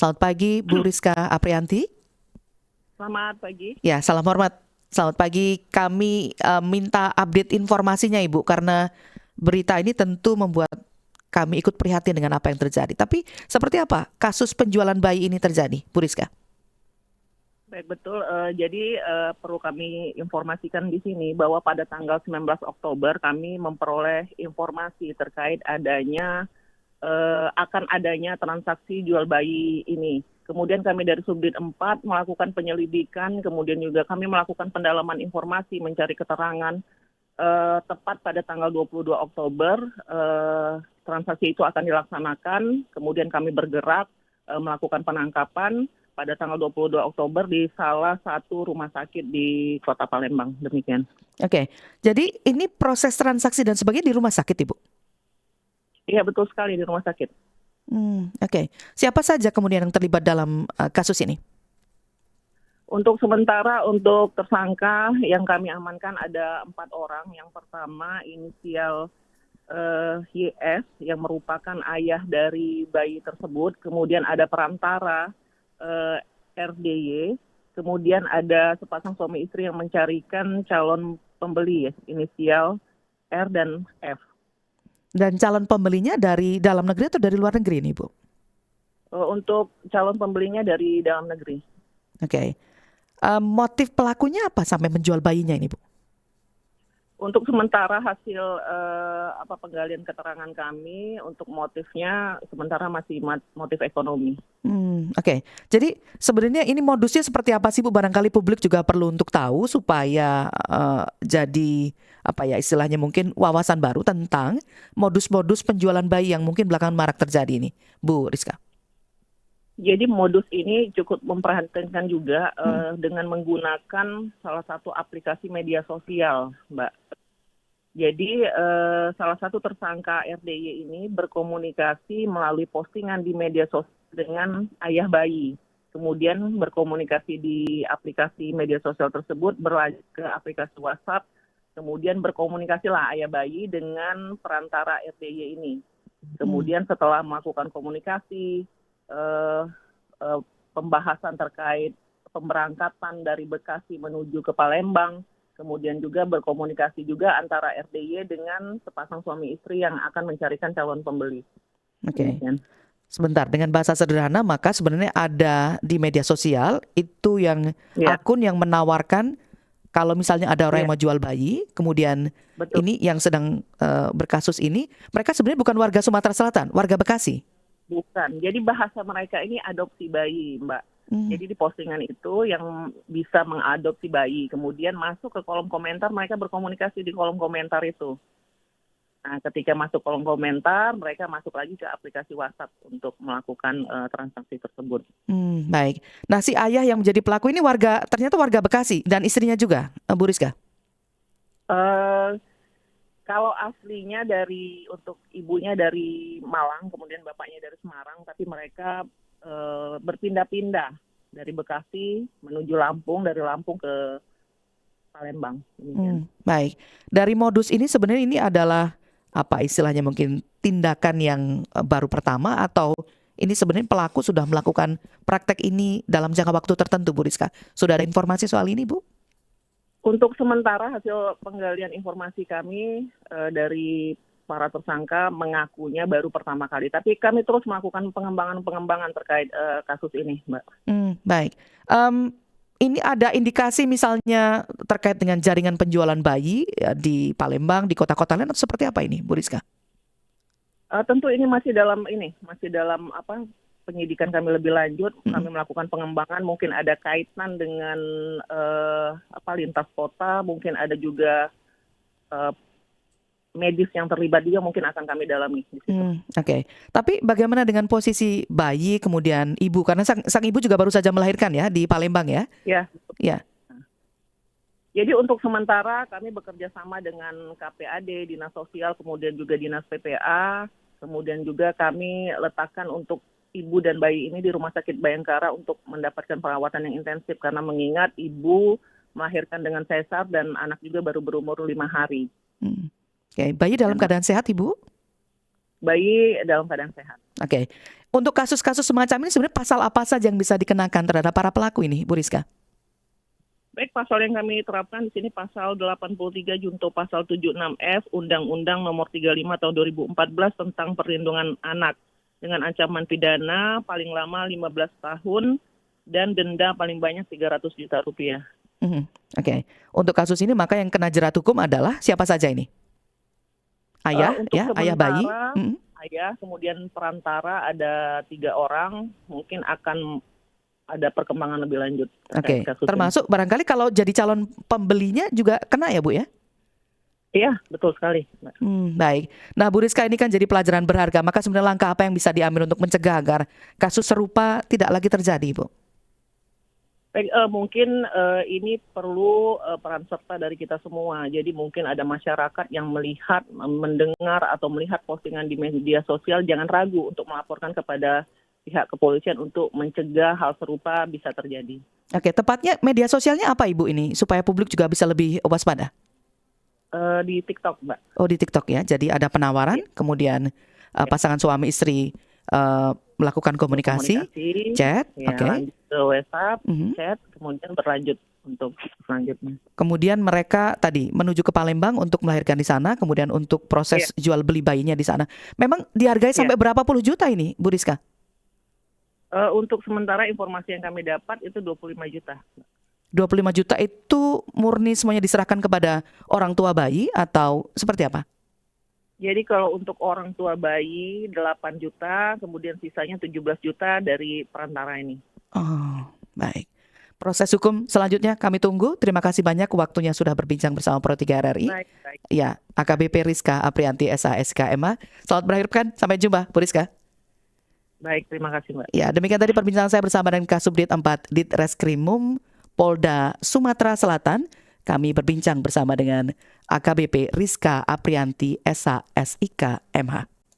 Selamat pagi Bu Rizka Aprianti. Selamat pagi. Ya, salam hormat. Selamat pagi. Kami minta update informasinya Ibu karena berita ini tentu membuat kami ikut prihatin dengan apa yang terjadi. Tapi seperti apa kasus penjualan bayi ini terjadi, Bu Rizka? Baik, betul. Jadi perlu kami informasikan di sini bahwa pada tanggal 19 Oktober kami memperoleh informasi terkait akan adanya transaksi jual bayi ini. Kemudian kami dari Subdit 4 melakukan penyelidikan, kemudian juga kami melakukan pendalaman informasi, mencari keterangan. Tepat pada tanggal 22 Oktober, transaksi itu akan dilaksanakan, kemudian kami bergerak melakukan penangkapan pada tanggal 22 Oktober di salah satu rumah sakit di Kota Palembang. Demikian. Oke, jadi ini proses transaksi dan sebagainya di rumah sakit Ibu? Iya, betul sekali di rumah sakit. Oke. Siapa saja kemudian yang terlibat dalam kasus ini? Untuk sementara, untuk tersangka yang kami amankan ada 4 orang. Yang pertama inisial YS yang merupakan ayah dari bayi tersebut. Kemudian ada perantara RDY. Kemudian ada sepasang suami istri yang mencarikan calon pembeli, inisial R dan F. Dan calon pembelinya dari dalam negeri atau dari luar negeri ini Bu? Untuk calon pembelinya dari dalam negeri. Oke. Motif pelakunya apa sampai menjual bayinya ini Bu? Untuk sementara hasil penggalian keterangan kami untuk motifnya sementara masih motif ekonomi. Oke. Jadi sebenarnya ini modusnya seperti apa sih Bu? Barangkali publik juga perlu untuk tahu supaya jadi apa ya istilahnya mungkin wawasan baru tentang modus-modus penjualan bayi yang mungkin belakangan marak terjadi ini, Bu Rizka. Jadi modus ini cukup memperhatikan juga dengan menggunakan salah satu aplikasi media sosial, Mbak. Jadi salah satu tersangka RDY ini berkomunikasi melalui postingan di media sosial dengan ayah bayi. Kemudian berkomunikasi di aplikasi media sosial tersebut, berlanjut ke aplikasi WhatsApp. Kemudian berkomunikasilah ayah bayi dengan perantara RDY ini. Kemudian setelah melakukan komunikasi, pembahasan terkait pemberangkatan dari Bekasi menuju ke Palembang, kemudian juga berkomunikasi juga antara RDY dengan sepasang suami istri yang akan mencarikan calon pembeli. Oke. Sebentar, dengan bahasa sederhana maka sebenarnya ada di media sosial itu yang akun yang menawarkan kalau misalnya ada orang yang mau jual bayi, kemudian Betul. Ini yang sedang berkasus ini, mereka sebenarnya bukan warga Sumatera Selatan, warga Bekasi. Bukan. Jadi bahasa mereka ini adopsi bayi, Mbak. Jadi di postingan itu yang bisa mengadopsi bayi, kemudian masuk ke kolom komentar, mereka berkomunikasi di kolom komentar itu. Nah, ketika masuk kolom komentar, mereka masuk lagi ke aplikasi WhatsApp untuk melakukan transaksi tersebut. Baik. Nah, si ayah yang menjadi pelaku ini ternyata warga Bekasi dan istrinya juga, Bu Rizka? Kalau aslinya untuk ibunya dari Malang, kemudian bapaknya dari Semarang, tapi mereka berpindah-pindah dari Bekasi menuju Lampung, dari Lampung ke Palembang. Baik. Dari modus ini sebenarnya ini adalah apa istilahnya mungkin tindakan yang baru pertama atau ini sebenarnya pelaku sudah melakukan praktek ini dalam jangka waktu tertentu, Bu Rizka? Sudah ada informasi soal ini, Bu? Untuk sementara hasil penggalian informasi kami dari para tersangka mengakunya baru pertama kali. Tapi kami terus melakukan pengembangan terkait kasus ini, Mbak. Baik. Ini ada indikasi misalnya terkait dengan jaringan penjualan bayi di Palembang, di kota-kota lain atau seperti apa ini, Bu Rizka? Tentu ini masih dalam penyidikan kami lebih lanjut. Kami melakukan pengembangan, mungkin ada kaitan dengan lintas kota, mungkin ada juga medis yang terlibat juga mungkin akan kami dalami di situ. Oke. Tapi bagaimana dengan posisi bayi kemudian ibu? Karena sang ibu juga baru saja melahirkan ya di Palembang ya? Ya. Ya. Jadi untuk sementara kami bekerja sama dengan KPAD, Dinas Sosial, kemudian juga Dinas PPA, kemudian juga kami letakkan untuk ibu dan bayi ini di Rumah Sakit Bayangkara untuk mendapatkan perawatan yang intensif karena mengingat ibu melahirkan dengan sesar dan anak juga baru berumur 5 hari. Oke, bayi dalam keadaan sehat, Ibu? bayi dalam keadaan sehat. Oke. Untuk kasus-kasus semacam ini sebenarnya pasal apa saja yang bisa dikenakan terhadap para pelaku ini, Bu Rizka? Baik, pasal yang kami terapkan di sini pasal 83 junto pasal 76F Undang-Undang Nomor 35 tahun 2014 tentang perlindungan anak dengan ancaman pidana paling lama 15 tahun dan denda paling banyak 300 juta rupiah. Oke. Untuk kasus ini maka yang kena jerat hukum adalah siapa saja ini? Ayah, Untuk ya, ayah bayi. sementara, ayah, kemudian perantara ada 3 orang, mungkin akan ada perkembangan lebih lanjut Oke. terkait kasus ini. Termasuk barangkali kalau jadi calon pembelinya juga kena ya, Bu ya? Iya, betul sekali, Mbak. Baik. Nah, Bu Rizka, ini kan jadi pelajaran berharga. Maka sebenarnya langkah apa yang bisa diambil untuk mencegah agar kasus serupa tidak lagi terjadi, Bu? Baik, mungkin ini perlu peran serta dari kita semua. Jadi mungkin ada masyarakat yang melihat, mendengar atau melihat postingan di media sosial, jangan ragu untuk melaporkan kepada pihak kepolisian untuk mencegah hal serupa bisa terjadi. Oke, tepatnya media sosialnya apa Ibu ini supaya publik juga bisa lebih waspada? Di TikTok, Mbak. Oh, di TikTok ya. Jadi ada penawaran, kemudian pasangan suami istri melakukan komunikasi, chat, ya, oke. lanjut ke WhatsApp, chat, kemudian berlanjut untuk selanjutnya. Kemudian mereka tadi menuju ke Palembang untuk melahirkan di sana, kemudian untuk proses jual beli bayinya di sana. Memang dihargai sampai berapa puluh juta ini, Bu Rizka? Untuk sementara informasi yang kami dapat itu 25 juta. 25 juta itu murni semuanya diserahkan kepada orang tua bayi atau seperti apa? Jadi kalau untuk orang tua bayi 8 juta, kemudian sisanya 17 juta dari perantara ini. Oh, baik. Proses hukum selanjutnya kami tunggu. Terima kasih banyak waktunya sudah berbincang bersama Pro 3 RRI. Baik. Ya, AKBP Rizka Aprianti SH SKMA. Selamat berakhir pekan. Sampai jumpa, Bu Rizka. Baik, terima kasih, Mbak. Ya, demikian tadi perbincangan saya bersama dengan Kasubdit 4 Ditreskrimum Polda Sumatera Selatan. Kami berbincang bersama dengan AKBP Rizka Aprianti SH SIK MH.